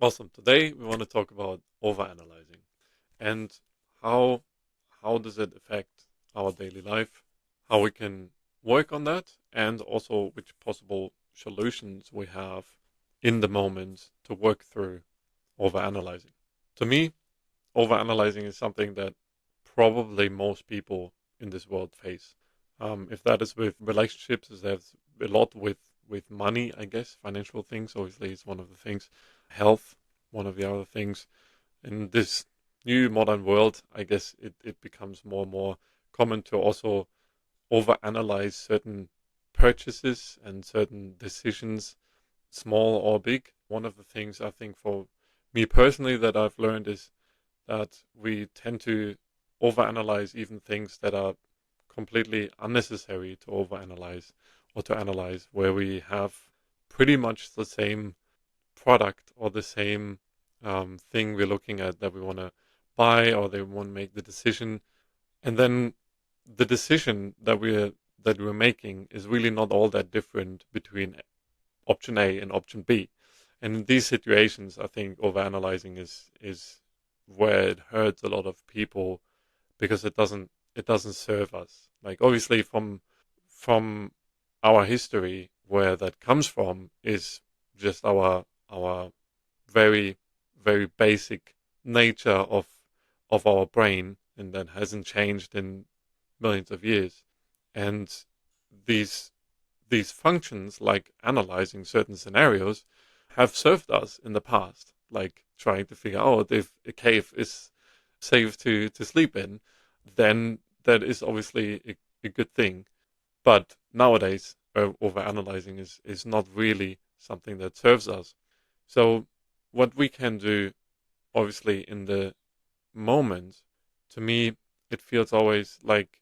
Awesome. Today we want to talk about overanalyzing and how how does it affect our daily life, how we can work on that, and also which possible solutions we have in the moment to work through overanalyzing. To me, overanalyzing is something that probably most people in this world face. If that is with relationships, if there's a lot with money, I guess, financial things, obviously is one of the things. Health, one of the other things. In this new modern world, I guess it becomes more and more common to also overanalyze certain purchases and certain decisions, small or big. One of the things I think for me personally that I've learned is that we tend to overanalyze even things that are completely unnecessary to overanalyze or to analyze, where we have pretty much the same product or the same thing we're looking at that we want to buy or they want to make the decision, and then the decision that we're making is really not all that different between option A and option B. And in these situations, I think overanalyzing is where it hurts a lot of people because it doesn't serve us. Like obviously from our history, where that comes from is just our very very basic nature of our brain, and that hasn't changed in millions of years. And these these functions, like analyzing certain scenarios, have served us in the past, like trying to figure out if a cave is safe to sleep in, then that is obviously a good thing. But nowadays, overanalyzing is not really something that serves us. So what we can do, obviously, in the moment, to me, it feels always like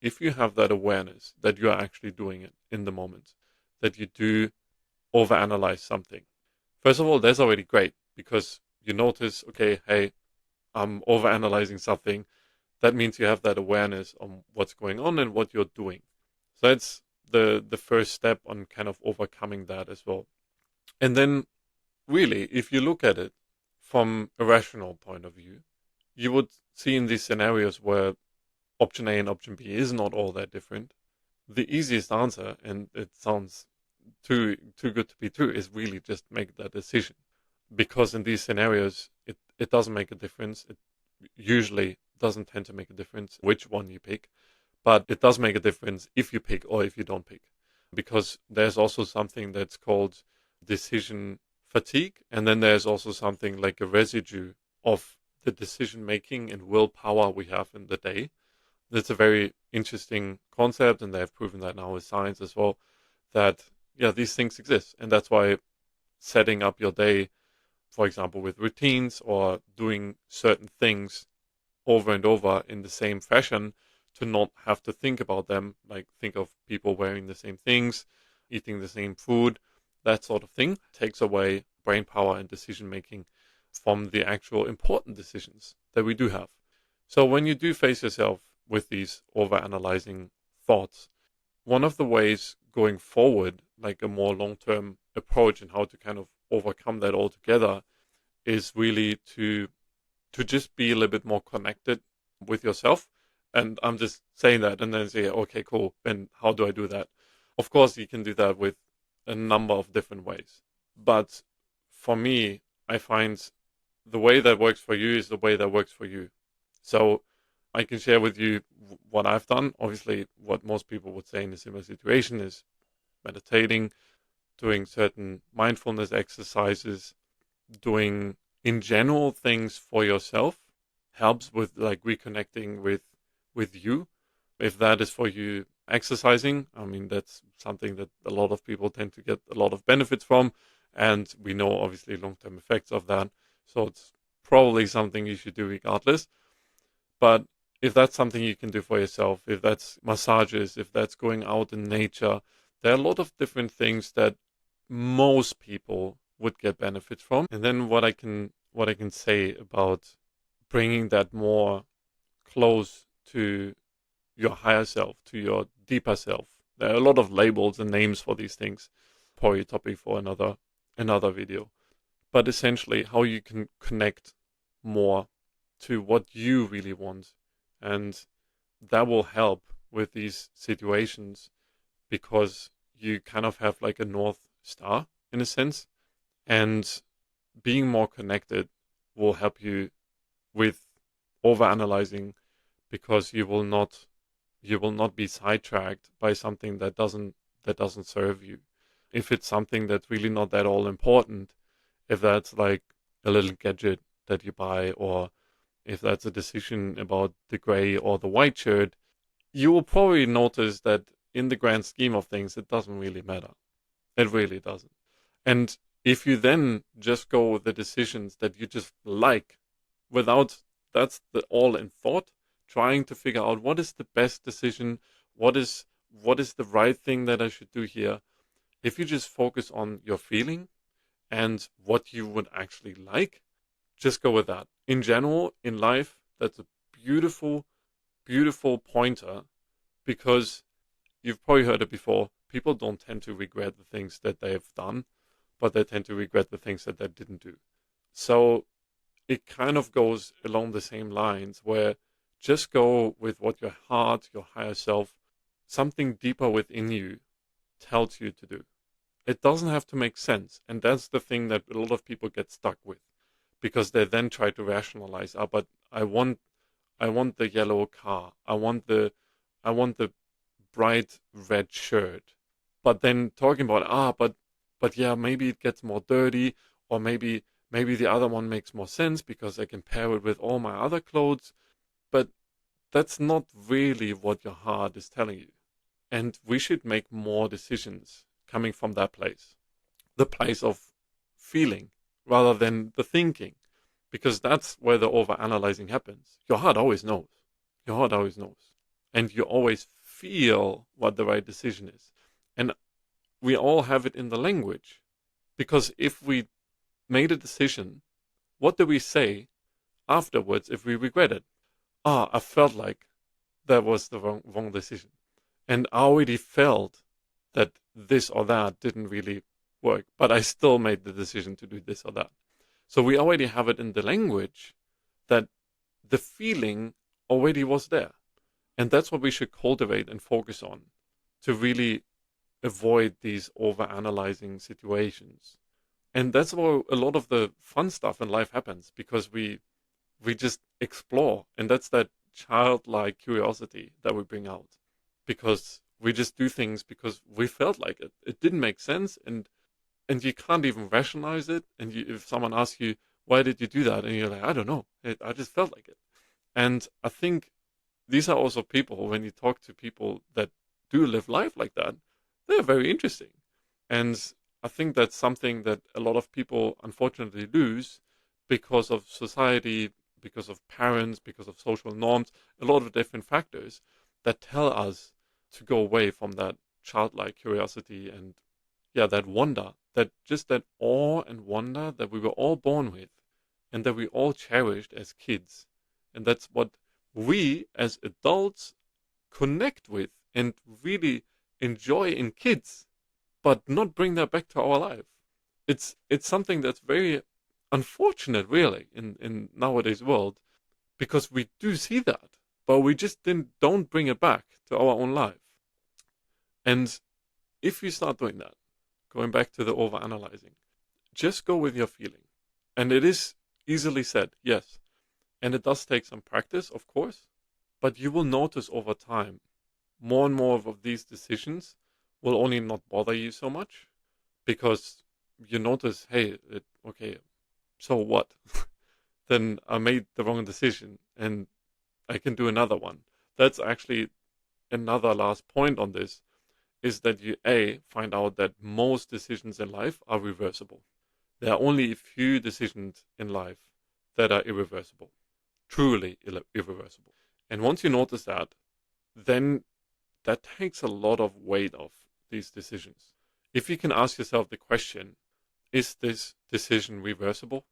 if you have that awareness that you are actually doing it in the moment, that you do overanalyze something. First of all, that's already great because you notice, okay, hey, I'm overanalyzing something. That means you have that awareness on what's going on and what you're doing. So that's the first step on kind of overcoming that as well. And then really, if you look at it from a rational point of view, you would see in these scenarios where option A and option B is not all that different. The easiest answer, and it sounds too good to be true, is really just make that decision. Because in these scenarios, it doesn't make a difference. It usually doesn't tend to make a difference which one you pick, but it does make a difference if you pick or if you don't pick. Because there's also something that's called decision fatigue, and then there's also something like a residue of the decision making and willpower we have in the day. That's a very interesting concept, and they've proven that now with science as well, that yeah, these things exist. And that's why setting up your day, for example, with routines or doing certain things over and over in the same fashion to not have to think about them, like think of people wearing the same things, eating the same food, that sort of thing, takes away brain power and decision making from the actual important decisions that we do have. So when you do face yourself with these overanalyzing thoughts, one of the ways going forward, like a more long-term approach and how to kind of overcome that altogether, is really to just be a little bit more connected with yourself. And I'm just saying that and then say, okay, cool. And how do I do that? Of course, you can do that with a number of different ways. But for me, I find the way that works for you is the way that works for you. So I can share with you what I've done. Obviously, what most people would say in a similar situation is meditating, doing certain mindfulness exercises, doing in general things for yourself helps with like reconnecting with you. If that is for you exercising, I mean that's something that a lot of people tend to get a lot of benefits from, and we know obviously long-term effects of that. So it's probably something you should do regardless. But if that's something you can do for yourself, if that's massages, if that's going out in nature, there are a lot of different things that most people would get benefits from. And then what I can say about bringing that more close to your higher self, to your deeper self. There are a lot of labels and names for these things. Probably a topic for another video. but essentially how you can connect more to what you really want. And that will help with these situations because you kind of have like a North Star in a sense. And being more connected will help you with overanalyzing because you will not be sidetracked by something that doesn't serve you. If it's something that's really not that all important, if that's like a little gadget that you buy, or if that's a decision about the gray or the white shirt, you will probably notice that in the grand scheme of things, it doesn't really matter. It really doesn't. And if you then just go with the decisions that you just like, without that's the all in thought, trying to figure out what is the best decision, what is the right thing that I should do here. If you just focus on your feeling and what you would actually like, just go with that. In general, in life, that's a beautiful, beautiful pointer because you've probably heard it before. People don't tend to regret the things that they have done, but they tend to regret the things that they didn't do. So it kind of goes along the same lines where just go with what your heart, your higher self, something deeper within you tells you to do. It doesn't have to make sense. And that's the thing that a lot of people get stuck with because they then try to rationalize, but I want the yellow car. I want the bright red shirt. But then talking about, but yeah, maybe it gets more dirty, or maybe the other one makes more sense because I can pair it with all my other clothes. But that's not really what your heart is telling you. And we should make more decisions coming from that place, the place of feeling rather than the thinking, because that's where the overanalyzing happens. Your heart always knows. Your heart always knows. And you always feel what the right decision is. And we all have it in the language. Because if we made a decision, what do we say afterwards if we regret it? I felt like that was the wrong decision. And I already felt that this or that didn't really work, but I still made the decision to do this or that. So we already have it in the language that the feeling already was there. And that's what we should cultivate and focus on to really avoid these overanalyzing situations. And that's where a lot of the fun stuff in life happens because we just explore. And that's that childlike curiosity that we bring out because we just do things because we felt like it. It didn't make sense, and you can't even rationalize it. And if someone asks you, why did you do that? And you're like, I don't know. I just felt like it. And I think these are also people, when you talk to people that do live life like that, they're very interesting. And I think that's something that a lot of people unfortunately lose because of society, because of parents, because of social norms, a lot of different factors that tell us to go away from that childlike curiosity and, yeah, that wonder, that just that awe and wonder that we were all born with and that we all cherished as kids. And that's what we as adults connect with and really enjoy in kids, but not bring that back to our life. It's something that's very unfortunate, really, in nowadays world, because we do see that, but we just don't bring it back to our own life. And if you start doing that, going back to the overanalyzing, just go with your feeling. And it is easily said, yes. And it does take some practice, of course, but you will notice over time more and more of these decisions will only not bother you so much because you notice, hey, okay, so what? Then I made the wrong decision and I can do another one. That's actually another last point on this is that you find out that most decisions in life are reversible. There are only a few decisions in life that are irreversible, truly irreversible. And once you notice that, then that takes a lot of weight off these decisions. If you can ask yourself the question, is this decision reversible?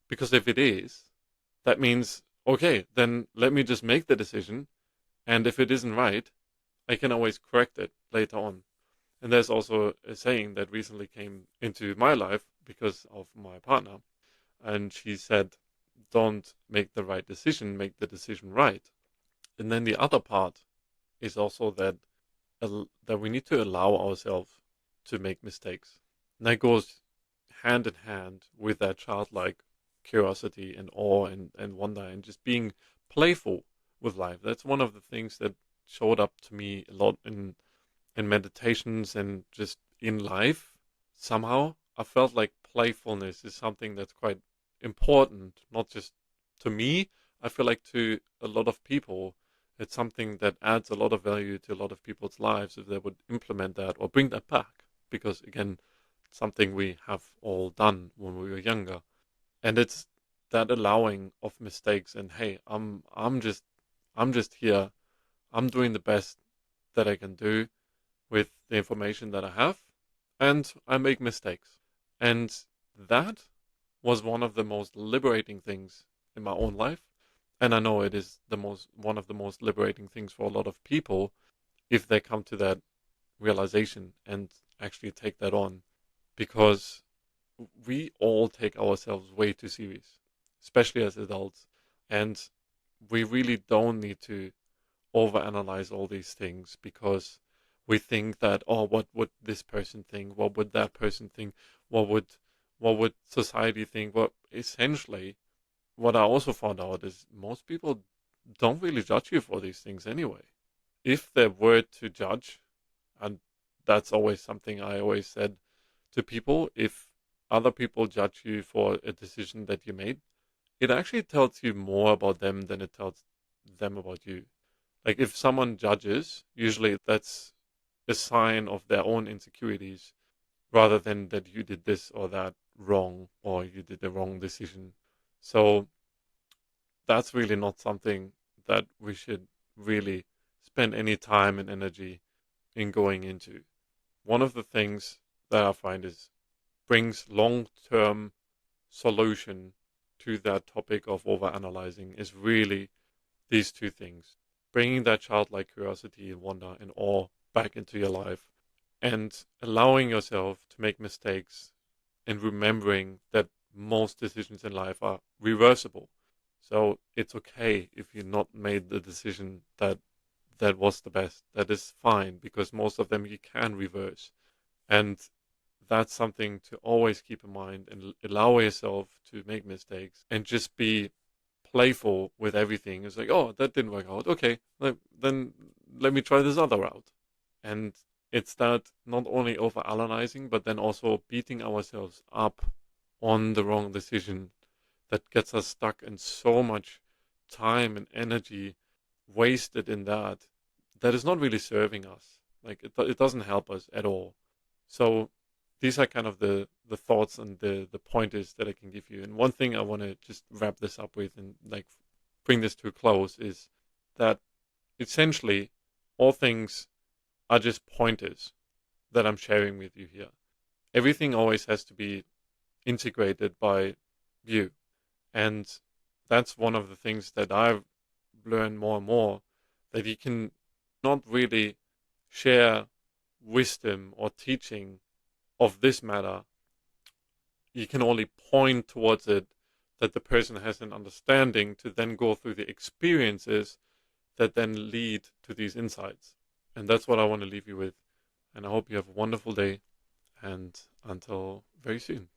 Because if it is, that means, okay, then let me just make the decision. And if it isn't right, I can always correct it later on. And there's also a saying that recently came into my life because of my partner. And she said, don't make the right decision, make the decision right. And then the other part is also that we need to allow ourselves to make mistakes. And that goes hand in hand with that childlike curiosity and awe and wonder and just being playful with life. That's one of the things that showed up to me a lot in meditations and just in life. Somehow I felt like playfulness is something that's quite important, not just to me. I feel like to a lot of people, it's something that adds a lot of value to a lot of people's lives if they would implement that or bring that back. Because again, it's something we have all done when we were younger. And it's that allowing of mistakes and hey, I'm just here. I'm doing the best that I can do with the information that I have, and I make mistakes. And that was one of the most liberating things in my own life. And I know it is one of the most liberating things for a lot of people if they come to that realization and actually take that on. Because we all take ourselves way too serious, especially as adults. And we really don't need to overanalyze all these things because we think that, oh, what would this person think? What would that person think? What would society think? Well, essentially, what I also found out is most people don't really judge you for these things anyway. If they were to judge, and that's always something I always said to people, if other people judge you for a decision that you made, it actually tells you more about them than it tells them about you. Like if someone judges, usually that's a sign of their own insecurities rather than that you did this or that wrong or you did the wrong decision. So that's really not something that we should really spend any time and energy in going into. One of the things that I find is brings long-term solution to that topic of overanalyzing is really these two things. Bringing that childlike curiosity and wonder and awe back into your life and allowing yourself to make mistakes and remembering that most decisions in life are reversible. So it's okay if you not made the decision that was the best. That is fine because most of them you can reverse. And that's something to always keep in mind and allow yourself to make mistakes and just be playful with everything. It's like, oh, that didn't work out. Okay, then let me try this other route. And it's that not only over analyzing, but then also beating ourselves up on the wrong decision that gets us stuck in so much time and energy wasted in that is not really serving us. Like it doesn't help us at all. So these are kind of the thoughts and the pointers that I can give you. And one thing I want to just wrap this up with and like bring this to a close is that essentially all things are just pointers that I'm sharing with you here. Everything always has to be integrated by you. And that's one of the things that I've learned more and more, that you can not really share wisdom or teaching of this matter. You can only point towards it that the person has an understanding to then go through the experiences that then lead to these insights. And that's what I want to leave you with. And I hope you have a wonderful day and until very soon.